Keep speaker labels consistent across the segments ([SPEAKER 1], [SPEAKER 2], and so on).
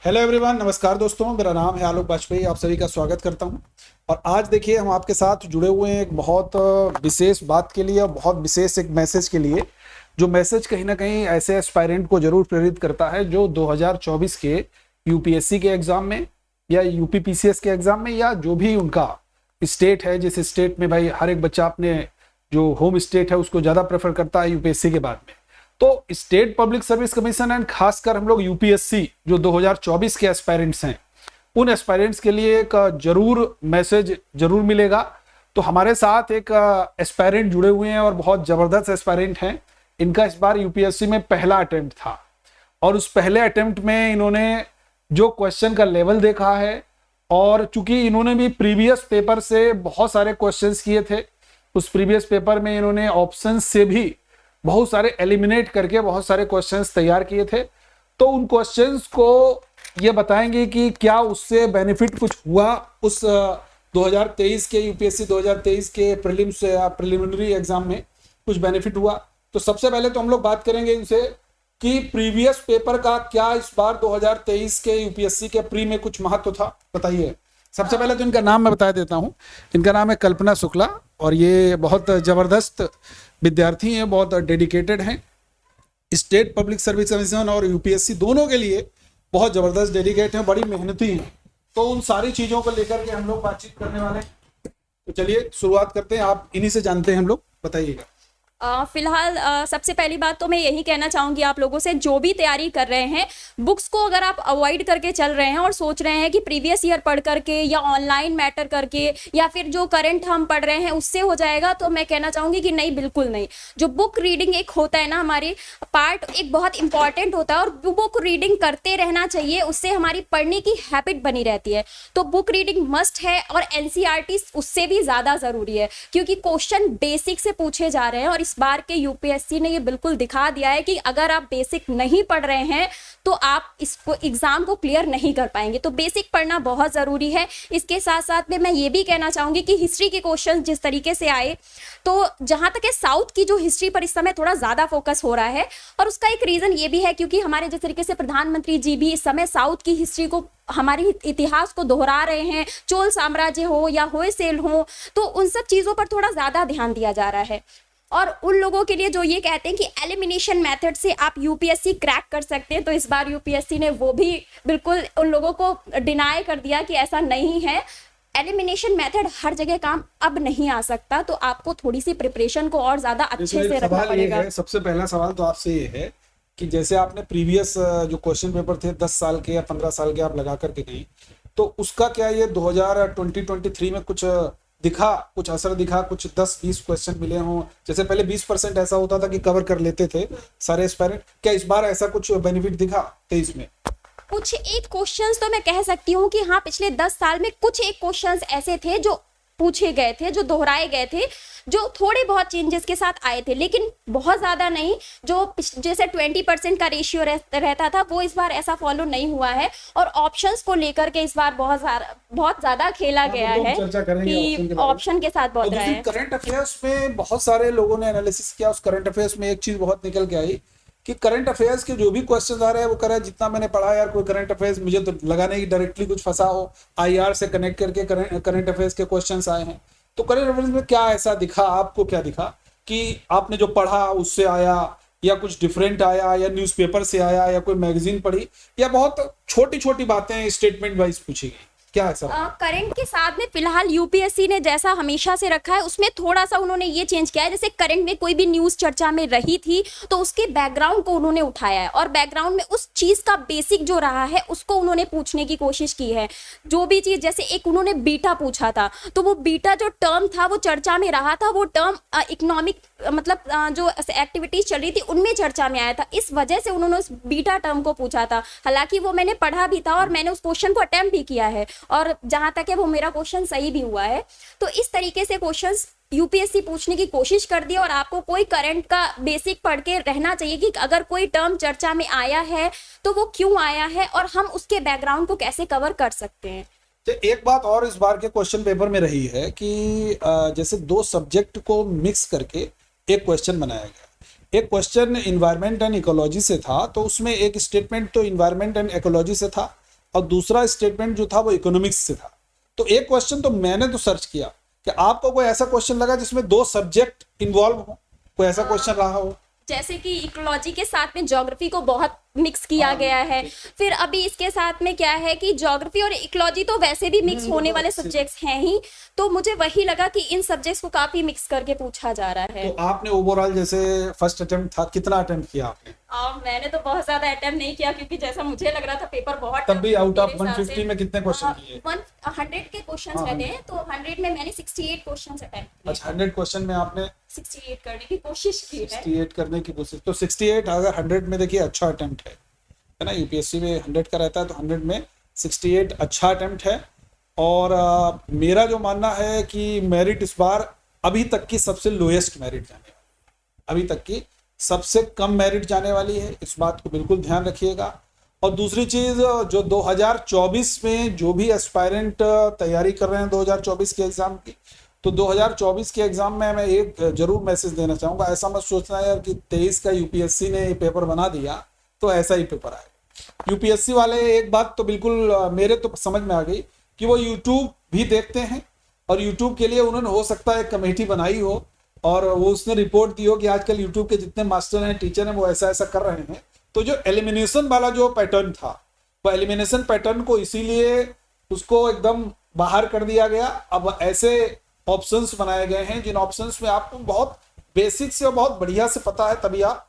[SPEAKER 1] Hello everyone, नमस्कार दोस्तों। मेरा नाम है आलोक वाजपेयी। आप सभी का स्वागत करता हूं। और आज देखिए हम आपके साथ जुड़े हुए हैं एक बहुत विशेष बात के लिए और बहुत विशेष एक मैसेज के लिए, जो मैसेज कहीं ना कहीं ऐसे एस्पायरेंट को जरूर प्रेरित करता है जो 2024 के यूपीएससी के एग्जाम में या यूपी पीसीएस के एग्जाम में या जो भी उनका स्टेट है, जिस स्टेट में भाई हर एक बच्चा अपने जो होम स्टेट है उसको ज़्यादा प्रेफर करता है यूपीएससी के बाद में। तो state public service commission and खासकर हम लोग यूपीएससी जो 2024 के एस्पायरेंट्स हैं, उन एस्पायरेंट्स के लिए एक जरूर मैसेज जरूर मिलेगा। तो हमारे साथ एक एस्पायरेंट जुड़े हुए हैं और बहुत जबरदस्त एस्पायरेंट हैं। इनका इस बार यूपीएससी में पहला अटेम्प्ट था और उस पहले अटेम्प्ट में इन्होंने जो क्वेश्चन का लेवल देखा है, और चूंकि इन्होंने भी प्रीवियस पेपर से बहुत सारे क्वेश्चंस किए थे, उस प्रीवियस पेपर में इन्होंने ऑप्शन से भी बहुत सारे एलिमिनेट करके बहुत सारे क्वेश्चंस तैयार किए थे। तो उन क्वेश्चंस को ये बताएंगे कि क्या उससे बेनिफिट कुछ हुआ उस 2023 के यूपीएससी 2023 के प्रीलिम्स या प्रिलिमिनरी एग्जाम में कुछ बेनिफिट हुआ। तो सबसे पहले तो हम लोग बात करेंगे इनसे कि प्रीवियस पेपर का क्या इस बार 2023 के यूपीएससी के प्री में कुछ महत्व था, बताइए। सबसे पहले तो इनका नाम मैं बता देता हूं। इनका नाम है कल्पना शुक्ला और ये बहुत ज़बरदस्त विद्यार्थी हैं, बहुत डेडिकेटेड हैं। स्टेट पब्लिक सर्विस कमीशन और यूपीएससी दोनों के लिए बहुत ज़बरदस्त डेडिकेट हैं, बड़ी मेहनती हैं। तो उन सारी चीज़ों को लेकर के हम लोग बातचीत करने वाले हैं। तो चलिए शुरुआत करते हैं, आप इन्हीं से जानते हैं हम लोग, बताइएगा।
[SPEAKER 2] फिलहाल सबसे पहली बात तो मैं यही कहना चाहूँगी आप लोगों से, जो भी तैयारी कर रहे हैं, बुक्स को अगर आप अवॉइड करके चल रहे हैं और सोच रहे हैं कि प्रीवियस ईयर पढ़ करके या ऑनलाइन मैटर करके या फिर जो करंट हम पढ़ रहे हैं उससे हो जाएगा, तो मैं कहना चाहूँगी कि नहीं, बिल्कुल नहीं। जो बुक रीडिंग एक होता है ना, हमारी पार्ट एक बहुत इंपॉर्टेंट होता है और बुक रीडिंग करते रहना चाहिए, उससे हमारी पढ़ने की हैबिट बनी रहती है। तो बुक रीडिंग मस्ट है और एनसीईआरटी उससे भी ज़्यादा ज़रूरी है, क्योंकि क्वेश्चन बेसिक से पूछे जा रहे हैं। और इस बार के यूपीएससी ने ये बिल्कुल दिखा दिया है कि अगर आप बेसिक नहीं पढ़ रहे हैं तो आप इसको एग्जाम को क्लियर नहीं कर पाएंगे। तो बेसिक पढ़ना बहुत ज़रूरी है। इसके साथ साथ में मैं ये भी कहना चाहूँगी कि हिस्ट्री के क्वेश्चन जिस तरीके से आए, तो जहाँ तक है साउथ की जो हिस्ट्री पर इस समय थोड़ा ज़्यादा फोकस हो रहा है, और उसका एक रीज़न ये भी है क्योंकि हमारे जिस तरीके से प्रधानमंत्री जी भी इस समय साउथ की हिस्ट्री को, हमारी इतिहास को दोहरा रहे हैं, चोल साम्राज्य हो या होयसेल हो, तो उन सब चीज़ों पर थोड़ा ज़्यादा ध्यान दिया जा रहा है। और उन लोगों के लिए जो ये कहते हैं कि एलिमिनेशन मेथड से आप यूपीएससी क्रैक कर सकते हैं, तो इस बार यूपीएससी ने वो भी बिल्कुल उन लोगों को डिनाई कर दिया कि ऐसा नहीं है। एलिमिनेशन मेथड हर जगह काम अब नहीं आ सकता, तो आपको थोड़ी सी प्रिपरेशन को और ज्यादा अच्छे से रखना पड़ेगा।
[SPEAKER 1] सबसे पहला सवाल तो आपसे ये है कि जैसे आपने प्रीवियस जो क्वेश्चन पेपर थे 10 साल के या 15 साल के आप लगा करके गई, तो उसका क्या ये 2023 में कुछ दिखा, कुछ असर दिखा, कुछ 10-20 क्वेश्चन मिले हों? जैसे पहले 20% ऐसा होता था कि कवर कर लेते थे सारे एस्पायरेंट, क्या इस बार ऐसा कुछ बेनिफिट दिखा 23 में?
[SPEAKER 2] कुछ एक क्वेश्चंस तो मैं कह सकती हूँ कि हाँ, पिछले 10 साल में कुछ एक क्वेश्चंस ऐसे थे जो पूछे गए थे, जो दोहराए गए थे, जो थोड़े बहुत चेंजेस के साथ आए थे, लेकिन बहुत ज़्यादा नहीं। जो जैसे 20% का रेशियो रहता था, वो इस बार ऐसा फॉलो नहीं हुआ है। और ऑप्शंस को लेकर के इस बार बहुत ज़्यादा खेला गया है कि ऑप्शन के साथ बहुत रहा है।
[SPEAKER 1] करंट अफेयर्स में बहुत सारे लोगों ने एनालिसिस किया, उस करंट अफेयर्स में एक चीज़ बहुत निकल के आई कि करंट अफेयर्स के जो भी क्वेश्चन आ रहे हैं वो कह रहा है जितना मैंने पढ़ा यार, कोई करंट अफेयर्स मुझे तो लगा नहीं कि डायरेक्टली कुछ फंसा हो, आईआर से कनेक्ट करके करंट अफेयर्स के क्वेश्चंस आए हैं। तो करंट अफेयर्स में क्या ऐसा दिखा, आपको क्या दिखा कि आपने जो पढ़ा उससे आया, या कुछ डिफरेंट आया, या न्यूज़पेपर से आया, या कोई मैगजीन पढ़ी, या बहुत छोटी छोटी बातें स्टेटमेंट वाइज पूछी गई, क्या ऐसा?
[SPEAKER 2] करंट के साथ में फिलहाल यूपीएससी ने जैसा हमेशा से रखा है उसमें थोड़ा सा उन्होंने ये चेंज किया है। जैसे करंट में कोई भी न्यूज़ चर्चा में रही थी तो उसके बैकग्राउंड को उन्होंने उठाया है और बैकग्राउंड में उस चीज़ का बेसिक जो रहा है उसको उन्होंने पूछने की कोशिश की है। जो भी चीज़, जैसे एक उन्होंने बीटा पूछा था, तो वो बीटा जो टर्म था वो चर्चा में रहा था, वो टर्म इकोनॉमिक मतलब जो एक्टिविटीज चल रही थी उनमें चर्चा में आया था, इस वजह से उन्होंने उस बीटा टर्म को पूछा था। हालांकि वो मैंने पढ़ा भी था और मैंने उस क्वेश्चन को अटेम्प्ट भी किया है, और जहां तक है वो मेरा क्वेश्चन सही भी हुआ है। तो इस तरीके से क्वेश्चंस यूपीएससी पूछने की कोशिश कर दी, और आपको कोई करंट का बेसिक पढ़ के रहना चाहिए कि अगर कोई टर्म चर्चा में आया है तो वो क्यों आया है और हम उसके बैकग्राउंड को कैसे कवर कर सकते हैं।
[SPEAKER 1] तो एक बात और इस बार के क्वेश्चन पेपर में रही है कि जैसे दो सब्जेक्ट को मिक्स करके एक क्वेश्चन बनाया गया। एक क्वेश्चन इन्वायरमेंट एंड इकोलॉजी से था, तो उसमें एक स्टेटमेंट तो इन्वायरमेंट एंड इकोलॉजी से था और दूसरा स्टेटमेंट जो था वो इकोनॉमिक्स से था। तो एक क्वेश्चन तो मैंने तो सर्च किया कि आपको कोई ऐसा क्वेश्चन लगा जिसमें 2 सब्जेक्ट इन्वॉल्व हो, कोई ऐसा क्वेश्चन रहा हो?
[SPEAKER 2] जैसे कि इकोलॉजी के साथ में ज्योग्राफी को बहुत मिक्स किया गया है, फिर अभी इसके साथ में क्या है कि ज्योग्राफी और इकोलॉजी तो वैसे भी मिक्स होने वाले सब्जेक्ट्स हैं ही, तो मुझे वही लगा कि इन सब्जेक्ट्स को काफी मिक्स करके पूछा जा रहा है।
[SPEAKER 1] तो आपने ओवरऑल जैसे फर्स्ट अटेम्प्ट था, कितना अटेम्प्ट किया आपने?
[SPEAKER 2] मैंने तो बहुत ज्यादा अटेम्प्ट नहीं किया क्योंकि जैसा मुझे लग रहा था पेपर बहुत
[SPEAKER 1] तब भी आउट ऑफ
[SPEAKER 2] मेरे हिसाब
[SPEAKER 1] 150
[SPEAKER 2] से।
[SPEAKER 1] में कितने क्वेश्चन किए?
[SPEAKER 2] 100 के क्वेश्चंस रहते हैं, तो 100 में मैंने 68 क्वेश्चंस अटेम्प्ट किए।
[SPEAKER 1] अच्छा, 100 क्वेश्चन में आपने
[SPEAKER 2] 68 करने की कोशिश की है।
[SPEAKER 1] 68 करने की कोशिश, तो 68 अगर 100 में देखिए अच्छा अटेम्प्ट है ना। यूपीएससी में 100 का रहता है, तो 100 में 68 अच्छा अटेम्प्ट है। और मेरा जो मानना है कि मेरिट इस बार अभी तक की सबसे लोएस्ट मेरिट जाने वाली, अभी तक की सबसे कम मेरिट जाने वाली है, इस बात को बिल्कुल ध्यान रखिएगा। और दूसरी चीज़, जो 2024 में जो भी एस्पायरेंट तैयारी कर रहे हैं 2024 के एग्ज़ाम की, तो 2024 के एग्ज़ाम में मैं एक जरूर मैसेज देना चाहूँगा। ऐसा मत सोचना यार कि 23 का यूपीएससी ने पेपर बना दिया तो ऐसा ही पेपर आएगा। यूपीएससी वाले एक बात तो बिल्कुल मेरे तो समझ में आ गई कि वो यूट्यूब भी देखते हैं, और यूट्यूब के लिए उन्होंने हो सकता है एक कमेटी बनाई हो और वो उसने रिपोर्ट दी हो कि आजकल यूट्यूब के जितने मास्टर हैं, टीचर हैं, वो ऐसा ऐसा कर रहे हैं। तो जो एलिमिनेशन वाला जो पैटर्न था, वो एलिमिनेशन पैटर्न को इसीलिए उसको एकदम बाहर कर दिया गया। अब ऐसे ऑप्शंस बनाए गए हैं जिन ऑप्शंस में आपको बहुत बेसिक से और बहुत बढ़िया से पता है, तभी आप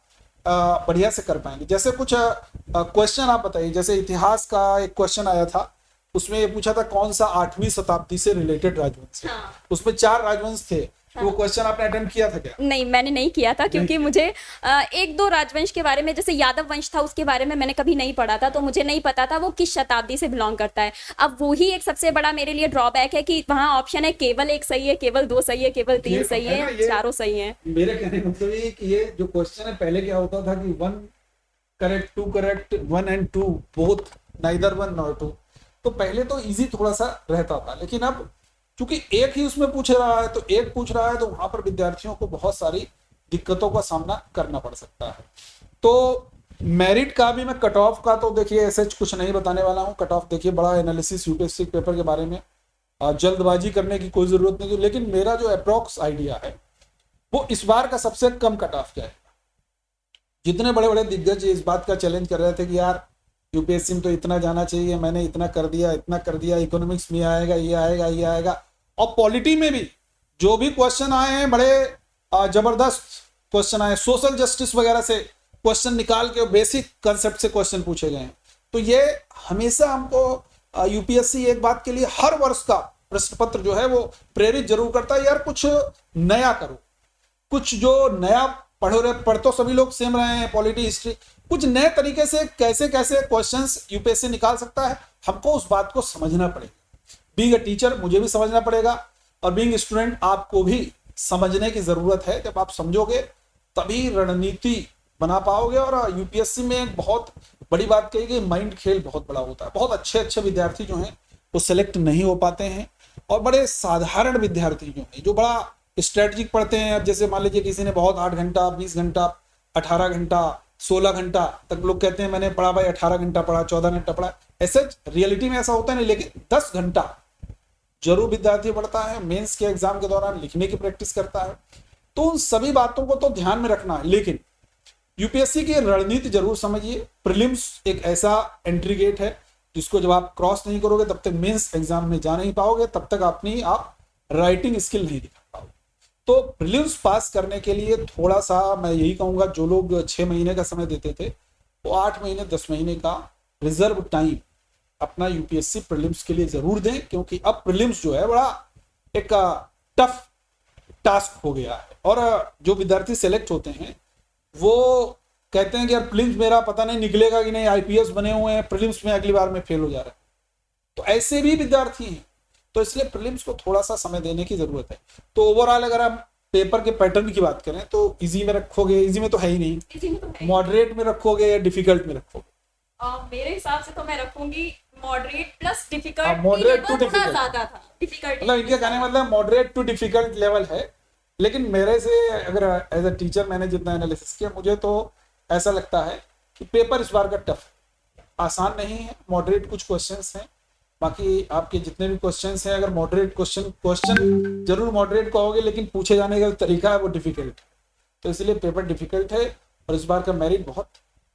[SPEAKER 1] बढ़िया से कर पाएंगे। जैसे कुछ क्वेश्चन आप बताइए, जैसे इतिहास का एक क्वेश्चन आया था, उसमें ये पूछा था कौन सा 8वीं शताब्दी से रिलेटेड राजवंश है। उसमें 4 राजवंश थे। तो वो क्वेश्चन आपने अटेम्प्ट किया था क्या?
[SPEAKER 2] नहीं, मैंने नहीं किया था क्योंकि मुझे 1-2 राजवंश के बारे में, जैसे यादव वंश था, उसके बारे में मैंने कभी नहीं पढ़ा था, तो मुझे नहीं पता था वो किस शताब्दी से बिलोंग करता है। अब वही एक सबसे बड़ा मेरे लिए ड्रॉबैक है कि वहाँ ऑप्शन है केवल 1 सही है, केवल 2 सही है, केवल 3 सही है, चारों सही है।
[SPEAKER 1] मेरे कहने का मतलब ये कि ये जो क्वेश्चन है, पहले क्या होता था कि 1 correct, 2 correct, 1 and 2 both, neither 1 nor 2। तो पहले तो इजी थोड़ा सा रहता था, लेकिन अब चूंकि एक ही उसमें पूछ रहा है, तो एक पूछ रहा है, तो वहां पर विद्यार्थियों को बहुत सारी दिक्कतों का सामना करना पड़ सकता है। तो मेरिट का भी मैं कट ऑफ का तो देखिए ऐसे कुछ नहीं बताने वाला हूँ। कट ऑफ देखिए बड़ा एनालिसिस यूपीएससी पेपर के बारे में जल्दबाजी करने की कोई जरूरत नहीं, लेकिन मेरा जो अप्रोक्स आइडिया है वो इस बार का सबसे कम कट ऑफ जाएगा। जितने बड़े बड़े दिग्गज इस बात का चैलेंज कर रहे थे कि यार यूपीएससी में तो इतना जाना चाहिए, मैंने इतना कर दिया, इतना कर दिया, इकोनॉमिक्स में आएगा, ये आएगा, ये आएगा। और पॉलिटी में भी जो भी क्वेश्चन आए हैं, बड़े जबरदस्त क्वेश्चन आए, सोशल जस्टिस वगैरह से क्वेश्चन निकाल के बेसिक कंसेप्ट से क्वेश्चन पूछे गए हैं। तो ये हमेशा हमको यूपीएससी एक बात के लिए हर वर्ष का प्रश्न पत्र जो है वो प्रेरित जरूर करता है, यार कुछ नया करो, कुछ जो नया पढ़ो रहे, पढ़ तो सभी लोग सेम रहे हैं, पॉलिटी, हिस्ट्री, कुछ नए तरीके से कैसे कैसे क्वेश्चंस यूपीएससी निकाल सकता है, हमको उस बात को समझना पड़ेगा। बीइंग अ टीचर मुझे भी समझना पड़ेगा, और बीइंग स्टूडेंट आपको भी समझने की जरूरत है। जब आप समझोगे तभी रणनीति बना पाओगे। और यूपीएससी में बहुत बड़ी बात कही गई, माइंड खेल बहुत बड़ा होता है। बहुत अच्छे अच्छे विद्यार्थी जो हैं वो सिलेक्ट नहीं हो पाते हैं, और बड़े साधारण विद्यार्थी जो हैं, जो बड़ा स्ट्रेटजिक पढ़ते हैं। अब जैसे मान लीजिए किसी ने बहुत 8 घंटा, 20 घंटा, 18 घंटा, 16 घंटा तक लोग कहते हैं मैंने पढ़ा भाई, 18 घंटा पढ़ा, 14 घंटा पढ़ा। ऐसे रियलिटी में ऐसा होता नहीं, लेकिन 10 घंटा जरूर विद्यार्थी पढ़ता है, मेंस के एग्जाम के दौरान लिखने की प्रैक्टिस करता है। तो उन सभी बातों को तो ध्यान में रखना है, लेकिन यूपीएससी की रणनीति जरूर समझिए। प्रीलिम्स एक ऐसा एंट्री गेट है जिसको जब आप क्रॉस नहीं करोगे तब तक मेंस एग्जाम में जा नहीं पाओगे, तब तक अपनी आप राइटिंग स्किल नहीं दिखा पाओगे। तो प्रीलिम्स पास करने के लिए थोड़ा सा मैं यही कहूंगा, जो लोग 6 महीने का समय देते थे वो 8 महीने 10 महीने का रिजर्व टाइम अपना यूपीएससी प्रीलिम्स के लिए जरूर दें, क्योंकि अब प्रीलिम्स जो है बड़ा एक टफ टास्क हो गया है। और जो विद्यार्थी सेलेक्ट होते हैं वो कहते हैं कि यार प्रीलिम्स मेरा पता नहीं निकलेगा कि नहीं, आईपीएस बने हुए हैं, प्रीलिम्स में अगली बार में फेल हो जा रहा है। तो ऐसे भी विद्यार्थी हैं, तो इसलिए प्रीलिम्स को थोड़ा सा समय देने की जरूरत है। तो ओवरऑल अगर हम पेपर के पैटर्न की बात करें तो इजी में रखोगे, इजी में तो है ही नहीं, मॉडरेट में रखोगे या डिफिकल्ट में रखोगे?
[SPEAKER 2] मेरे हिसाब से तो मैं रखूंगी moderate plus difficult.
[SPEAKER 1] Moderate to difficult
[SPEAKER 2] ज्यादा था, डिफिकल्ट
[SPEAKER 1] मतलब इनके कहने मतलब मॉडरेट टू डिफिकल्ट लेवल है। लेकिन मेरे से अगर एज अ टीचर मैंने जितना एनालिसिस किया, मुझे तो ऐसा लगता है कि पेपर इस बार का टफ है। आसान नहीं है, मॉडरेट कुछ क्वेश्चंस हैं। बाकी आपके जितने भी क्वेश्चंस हैं, अगर मॉडरेट क्वेश्चन जरूर मॉडरेट कहोगे, लेकिन पूछे जाने का तरीका है वो डिफिकल्ट है, तो इसलिए पेपर डिफिकल्ट है और इस बार का मेरिट बहुत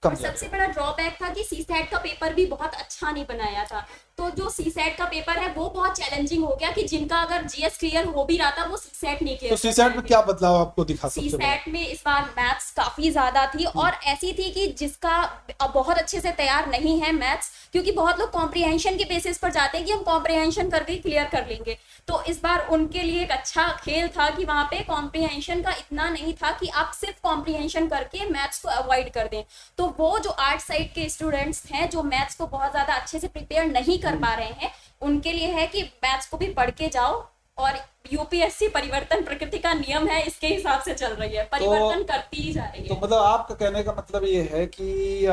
[SPEAKER 1] कम
[SPEAKER 2] और सबसे बड़ा ड्रॉबैक था कि सीसैट का पेपर भी बहुत अच्छा नहीं बनाया था। तो जो सीसैट का पेपर है वो बहुत चैलेंजिंग हो गया कि जिनका अगर जीएस क्लियर हो भी रहा था वो सीसैट नहीं क्लियर।
[SPEAKER 1] तो सीसैट में क्या बदलाव आपको दिखा? सबसे
[SPEAKER 2] सीसैट में इस बार मैथ्स काफी ज्यादा थी और ऐसी थी कि जिसका बहुत अच्छे से तैयार नहीं है मैथ्स, क्योंकि बहुत लोग कॉम्प्रिहेंशन के बेसिस पर जाते हैं कि हम कॉम्प्रिहेंशन करके क्लियर कर लेंगे। तो इस बार उनके लिए एक अच्छा खेल था कि वहां पे कॉम्प्रिहेंशन का इतना नहीं था कि आप सिर्फ कॉम्प्रिहेंशन करके मैथ्स को अवॉइड कर दें। तो वो जो आर्ट साइड के स्टूडेंट्स हैं जो मैथ्स को बहुत ज्यादा अच्छे से प्रिपेयर नहीं कर पा रहे हैं, उनके लिए है कि मैथ्स को भी पढ़ के जाओ। और यूपीएससी परिवर्तन प्रकृति का नियम है, इसके हिसाब से चल रही है, परिवर्तन करती ही जा रही है।
[SPEAKER 1] तो मतलब आपका कहने का मतलब ये है कि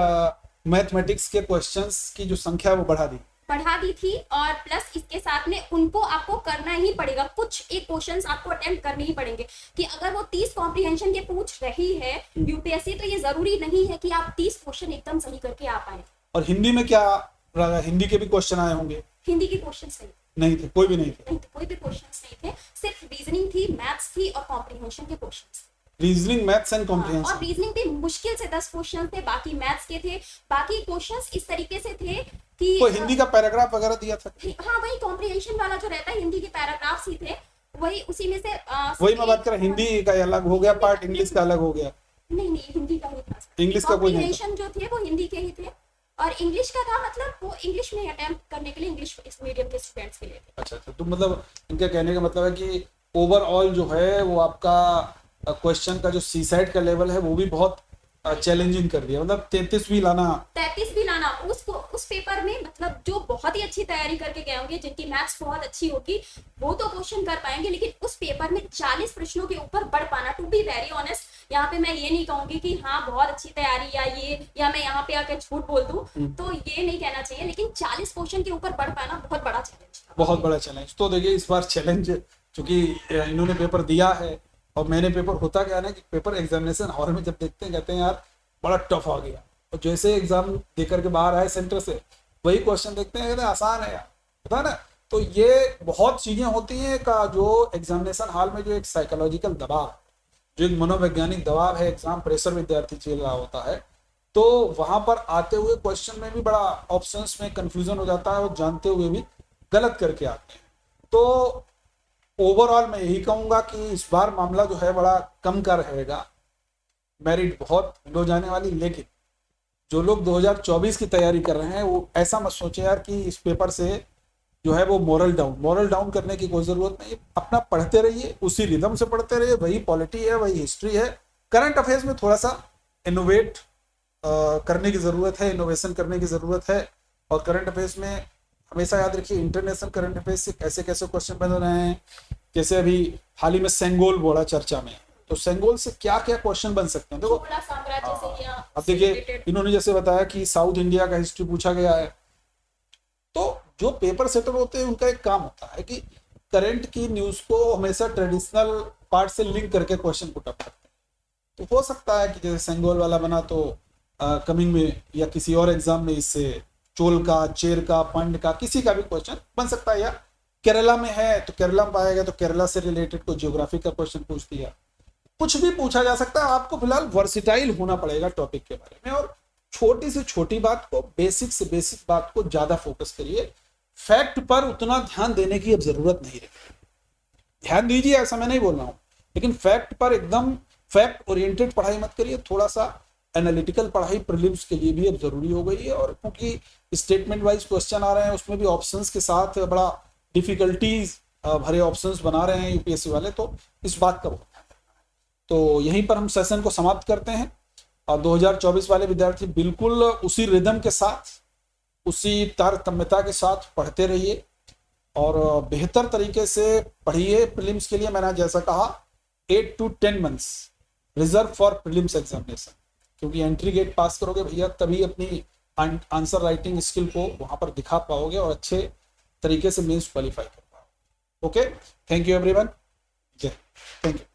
[SPEAKER 1] मैथमेटिक्स के क्वेश्चंस की जो संख्या वो बढ़ा दी
[SPEAKER 2] थी और प्लस इसके साथ में उनको आपको करना ही पड़ेगा, कुछ एक क्वेश्चंस आपको अटेम्प्ट करने ही पड़ेंगे। कि अगर वो 30 कॉम्प्रिहेंशन के पूछ रही है यूपीएससी, तो ये जरूरी नहीं है कि आप 30 क्वेश्चन एकदम सही करके आ पाए।
[SPEAKER 1] और हिंदी में क्या रहा? हिंदी के भी क्वेश्चन आए होंगे?
[SPEAKER 2] हिंदी के क्वेश्चन
[SPEAKER 1] नहीं थे, कोई भी नहीं थे।
[SPEAKER 2] कोई भी क्वेश्चंस नहीं थे, सिर्फ रीजनिंग थी, मैथ्स थी और कॉम्प्रिहेंशन के questions.
[SPEAKER 1] Reasoning, maths and comprehension.
[SPEAKER 2] और रीजनिंग भी मुश्किल से 10 क्वेश्चन थे, बाकी मैथ्स के थे। बाकी क्वेश्चंस इस तरीके से थे कि
[SPEAKER 1] कोई हिंदी का पैराग्राफ वगैरह दिया था?
[SPEAKER 2] हाँ, वही कॉम्प्रिहेंशन वाला जो रहता है, हिंदी के पैराग्राफ्स ही थे, वही उसी में से
[SPEAKER 1] वही मैं बात कर रहा हूं, हिंदी का अलग हो गया पार्ट, इंग्लिश का अलग हो गया।
[SPEAKER 2] नहीं, हिंदी का ही था।
[SPEAKER 1] इंग्लिश का कोई नहीं था।
[SPEAKER 2] कॉम्प्रिहेंशन जो थे वो हिंदी के ही थे और इंग्लिश का था, मतलब वो इंग्लिश में अटेम्प्ट करने के लिए इंग्लिश मीडियम के स्टूडेंट्स के लिए थे।
[SPEAKER 1] अच्छा, तो मतलब इनका कहने का मतलब है कि ओवरऑल जो है वो आपका क्वेश्चन का जो सीसाइड का लेवल है वो भी बहुत चैलेंजिंग कर दिया। मतलब 33 भी लाना उस पेपर में, मतलब जो बहुत ही अच्छी तैयारी करके गए होंगे, जिनकी मैथ्स बहुत अच्छी होगी, वो तो क्वेश्चन कर पाएंगे, लेकिन उस पेपर में 40 प्रश्नों के ऊपर बढ़ पाना, टू बी वेरी ऑनेस्ट, यहाँ पे मैं ये नहीं कहूंगी कि हाँ बहुत अच्छी तैयारी या मैं यहाँ पे आकर झूठ बोल दूं, तो ये नहीं कहना चाहिए, लेकिन 40 क्वेश्चन के ऊपर बढ़ पाना बहुत बड़ा चैलेंज था। बहुत बड़ा चैलेंज। तो देखिए इस बार चैलेंज, चूंकि इन्होंने पेपर दिया है और मैंने पेपर, होता क्या है ना कि पेपर एग्जामिनेशन हॉल में जब देखते हैं कहते हैं यार बड़ा टफ आ गया, और जैसे एग्जाम देकर के बाहर आए सेंटर से वही क्वेश्चन देखते हैं कहते हैं आसान है यार, पता है ना। तो ये बहुत चीजें होती हैं का जो एग्जामिनेशन हॉल में जो एक साइकोलॉजिकल दबाव, जो एक मनोवैज्ञानिक दबाव है, एग्जाम प्रेशर विद्यार्थी झेल रहा होता है, तो वहां पर आते हुए क्वेश्चन में भी बड़ा ऑप्शंस में कंफ्यूजन हो जाता है और जानते हुए भी गलत करके आते हैं। तो ओवरऑल मैं यही कहूंगा कि इस बार मामला जो है बड़ा कम का रहेगा, मेरिट बहुत लो जाने वाली। लेकिन जो लोग 2024 की तैयारी कर रहे हैं वो ऐसा मत सोचे यार कि इस पेपर से जो है वो मोरल डाउन करने की कोई जरूरत नहीं। अपना पढ़ते रहिए, उसी रिदम से पढ़ते रहिए, वही पॉलिटी है, वही हिस्ट्री है। करंट अफेयर्स में थोड़ा सा इनोवेट करने की जरूरत है, इनोवेशन करने की जरूरत है। और करंट अफेयर्स में हमेशा याद रखिए इंटरनेशनल करंट अफेयर्स से कैसे कैसे क्वेश्चन बन रहे हैं। जैसे अभी हाल ही में सेंगोल बड़ा चर्चा में, तो सेंगोल से क्या क्या क्वेश्चन बन सकते हैं देखो। अब देखिए इन्होंने जैसे बताया कि साउथ इंडिया का हिस्ट्री पूछा गया है, तो जो पेपर सेटर होते हैं उनका एक काम होता है कि करंट की न्यूज को हमेशा ट्रेडिशनल पार्ट से लिंक करके क्वेश्चन पुट अप करते हैं। तो हो सकता है कि जैसे सेंगोल वाला बना तो कमिंग में या किसी और एग्जाम में इससे चोल का, चेर का, पंड का, किसी का भी क्वेश्चन बन सकता है। या केरला में है तो केरला में पाएगा तो केरला से रिलेटेड कोई ज्योग्राफी का क्वेश्चन पूछ दिया, कुछ भी पूछा जा सकता है। आपको फिलहाल वर्सिटाइल होना पड़ेगा टॉपिक के बारे में, और छोटी से छोटी बात को, बेसिक से बेसिक बात को ज्यादा फोकस करिए। फैक्ट पर उतना ध्यान देने की अब जरूरत नहीं रही। ध्यान दीजिए, ऐसा मैं नहीं बोल रहा हूं, लेकिन फैक्ट पर एकदम फैक्ट ओरिएंटेड पढ़ाई मत करिए। थोड़ा सा एनालिटिकल पढ़ाई प्रीलिम्स के लिए भी अब जरूरी हो गई है। और क्योंकि स्टेटमेंट वाइज क्वेश्चन आ रहे हैं, उसमें भी ऑप्शंस के साथ बड़ा डिफिकल्टीज भरे ऑप्शंस बना रहे हैं यूपीएससी वाले, तो इस बात का बहुत ध्यान रखना है। तो यहीं पर हम सेशन को समाप्त करते हैं। और 2024 वाले विद्यार्थी बिल्कुल उसी रिदम के साथ, उसी तारतम्यता के साथ पढ़ते रहिए और बेहतर तरीके से पढ़िए प्रीलिम्स के लिए। मैंने जैसा कहा 8 to 10 months reserve for prelims examination, क्योंकि एंट्री गेट पास करोगे भैया तभी अपनी आंसर राइटिंग स्किल को वहां पर दिखा पाओगे और अच्छे तरीके से मेंस क्वालिफाई कर पाओगे। ओके, थैंक यू एवरीवन, जय, थैंक यू।